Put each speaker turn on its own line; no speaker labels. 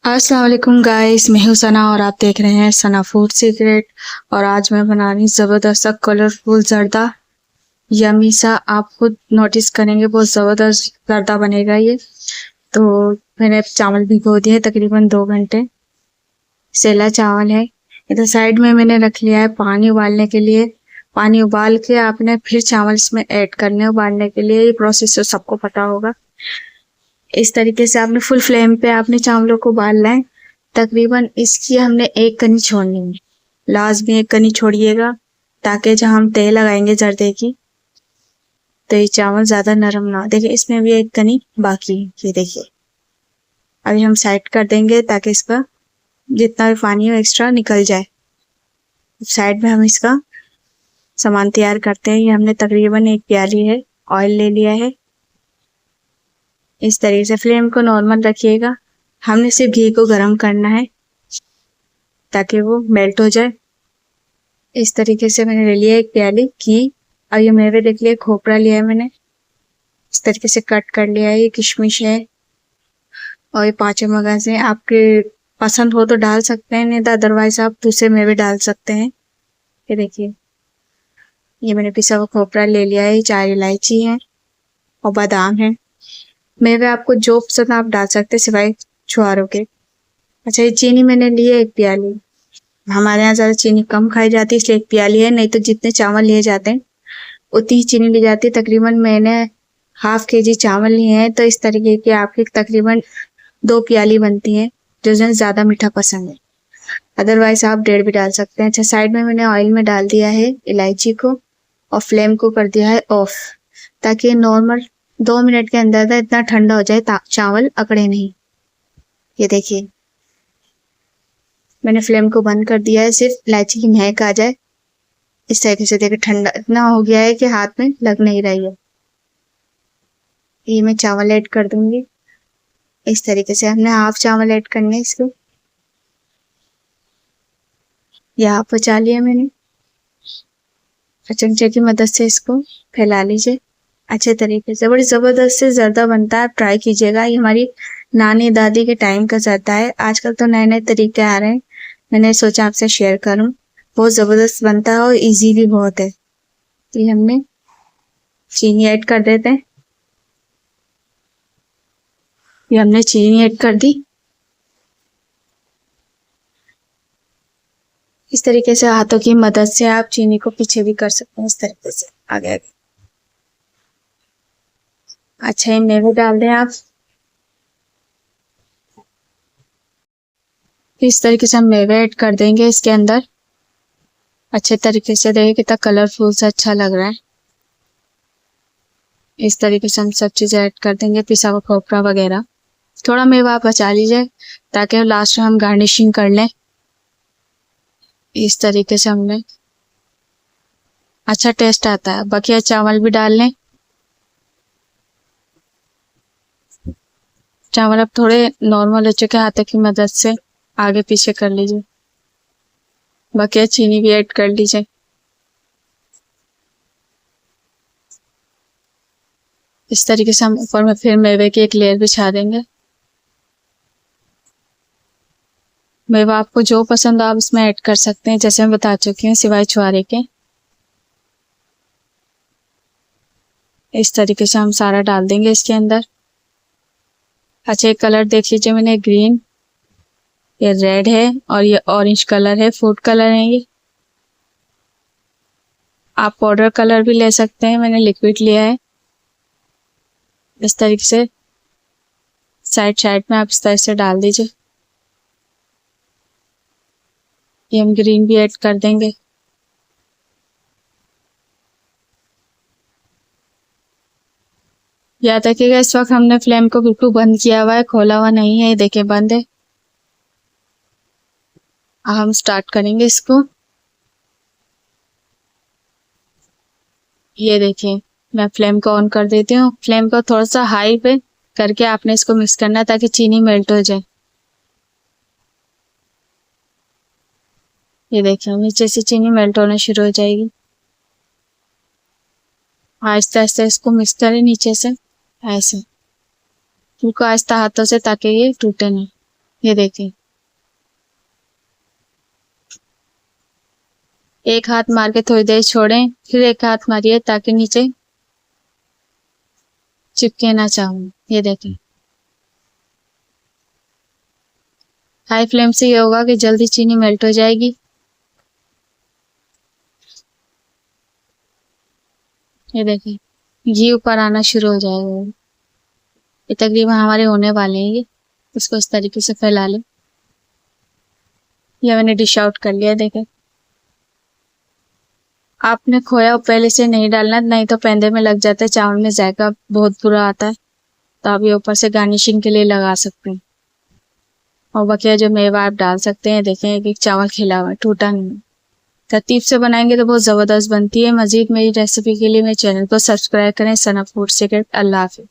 अस्सलाम वालेकुम गाइस, मैं हूं सना और आप देख रहे हैं सना फूड सीक्रेट। और आज मैं बना रही हूँ ज़बरदस्त सा कलरफुल जर्दा, यमी सा। आप खुद नोटिस करेंगे बहुत ज़बरदस्त जर्दा बनेगा ये। तो मैंने चावल भिगो दिए तकरीबन 2 घंटे। सेला चावल है। इधर साइड में मैंने रख लिया है पानी उबालने के लिए। पानी उबाल के आपने फिर चावल इसमें ऐड करने उबालने के लिए। ये प्रोसेस तो सबको पता होगा। इस तरीके से आपने फुल फ्लेम पे आपने चावलों को उबालना है। तकरीबन इसकी हमने एक कनी छोड़नी है। लास्ट में एक कनी छोड़िएगा ताकि जब हम तेल लगाएंगे जर्दे की तो ये चावल ज्यादा नरम ना हो। देखिए इसमें भी एक कनी बाकी है, ये देखिए। अभी हम साइड कर देंगे ताकि इसका जितना भी पानी हो एक्स्ट्रा निकल जाए। साइड में हम इसका सामान तैयार करते हैं। ये हमने तकरीबन एक प्याली है ऑयल ले लिया है। इस तरीके से फ्लेम को नॉर्मल रखिएगा। हमने सिर्फ घी को गर्म करना है ताकि वो मेल्ट हो जाए। इस तरीके से मैंने ले लिया एक प्याली घी। और ये मेवे देख लिए, खोपरा लिया है मैंने, इस तरीके से कट कर लिया है। ये किशमिश है और ये 5 मगज है। आपके पसंद हो तो डाल सकते हैं, नहीं तो अदरवाइज आप दूसरे मेवे डाल सकते हैं। ये देखिए, ये मैंने पिसा हुआ खोपरा ले लिया है। 4 इलायची है और बादाम है। मेवे आपको जो पसंद आप डाल सकते हैं सिवाय छुहारों के। अच्छा, ये चीनी मैंने ली है एक प्याली। हमारे यहाँ ज्यादा चीनी कम खाई जाती है इसलिए एक प्याली है, नहीं तो जितने चावल लिए जाते हैं उतनी ही चीनी ली जाती है। तकरीबन मैंने ½ केजी चावल लिए हैं तो इस तरीके की आपकी तकरीबन 2 प्याली बनती हैं, जो जिन्हें ज्यादा मीठा पसंद है। अदरवाइज आप 1.5 भी डाल सकते हैं। अच्छा, साइड में मैंने ऑयल में डाल दिया है इलायची को और फ्लेम को कर दिया है ऑफ, ताकि नॉर्मल 2 मिनट के अंदर इतना ठंडा हो जाए चावल अकड़े नहीं। ये देखिए, मैंने फ्लेम को बंद कर दिया है, सिर्फ इलायची की महक आ जाए। इस तरीके से देखिए, ठंडा इतना हो गया है कि हाथ में लग नहीं रही है। ये मैं चावल ऐड कर दूंगी। इस तरीके से हमने हाफ चावल ऐड करने हैं इसको। ये हाफ बचा लिया मैंने। चमचे की मदद से इसको फैला लीजिए अच्छे तरीके से। बड़ी जबरदस्त से जर्दा बनता है, आप ट्राई कीजिएगा। ये हमारी नानी दादी के टाइम का जर्दा है। आजकल तो नए नए तरीके आ रहे हैं, मैंने सोचा आपसे शेयर करूं। बहुत जबरदस्त बनता है और इजी भी बहुत है। ये हमने चीनी ऐड कर देते हैं। ये हमने चीनी ऐड कर दी। इस तरीके से हाथों की मदद से आप चीनी को पीछे भी कर सकते हैं, इस तरीके से आगे आगे। अच्छा, ये मेवे डाल दें आप। इस तरीके से हम मेवे ऐड कर देंगे इसके अंदर। अच्छे तरीके से देखिए कितना कलरफुल से अच्छा लग रहा है। इस तरीके से हम सब चीजें ऐड कर देंगे, पिसा हुआ खोपरा वगैरह। थोड़ा मेवा आप बचा लीजिए ताकि लास्ट में हम गार्निशिंग कर लें। इस तरीके से हमने अच्छा टेस्ट आता है। बकिया चावल भी डाल लें। चावल अब थोड़े नॉर्मल हो चुके, हाथों की मदद से आगे पीछे कर लीजिए। बकिया चीनी भी ऐड कर लीजिए। इस तरीके से हम ऊपर में फिर मेवे की एक लेयर बिछा देंगे। मेवा आपको जो पसंद आप इसमें ऐड कर सकते हैं, जैसे मैं बता चुकी हूँ सिवाय छुहारे के। इस तरीके से हम सारा डाल देंगे इसके अंदर। अच्छा, एक कलर देख लीजिए, मैंने ग्रीन, ये रेड है और ये ऑरेंज कलर है, फूड कलर है ये। आप पाउडर कलर भी ले सकते हैं, मैंने लिक्विड लिया है। इस तरीके से साइड साइड में आप इस तरह से डाल दीजिए। ये हम ग्रीन भी ऐड कर देंगे। याद रखिएगा इस वक्त हमने फ्लेम को बिल्कुल बंद किया हुआ है, खोला हुआ नहीं है। ये देखिए बंद है। अब हम स्टार्ट करेंगे इसको। ये देखिए, मैं फ्लेम को ऑन कर देती हूँ। फ्लेम को थोड़ा सा हाई पे करके आपने इसको मिक्स करना है ताकि चीनी मेल्ट हो जाए। ये देखिए, नीचे से चीनी मेल्ट होना शुरू हो जाएगी। आहिस्ते आहिस्ते इसको मिक्स करें नीचे से, ऐसे बिल्कुल आहिस्ता हाथों से ताकि ये टूटे नहीं। ये देखिए, एक हाथ मार के थोड़ी देर छोड़ें, फिर एक हाथ मारिए ताकि नीचे चिपके ना चावल। ये देखिए, हाई फ्लेम से ये होगा कि जल्दी चीनी मेल्ट हो जाएगी। ये देखिए, घी ऊपर आना शुरू हो जाएगा। ये तकरीबन हमारे होने वाले हैं। ये इसको इस तरीके से फैला लें। ये मैंने डिश आउट कर लिया। देखें, आपने खोया पहले से नहीं डालना, नहीं तो पेंदे में लग जाता है, चावल में जायका बहुत बुरा आता है। तो आप ये ऊपर से गार्निशिंग के लिए लगा सकते हैं। और बकिया जो मेवा आप डाल सकते हैं। देखें, एक एक चावल खिला हुआ है, टूटा नहीं। तरतीब से बनाएंगे तो बहुत ज़बरदस्त बनती है। मज़ीद मेरी रेसिपी के लिए मेरे चैनल को सब्सक्राइब करें। सना फूड सीक्रेट। अल्लाह हाफिज़।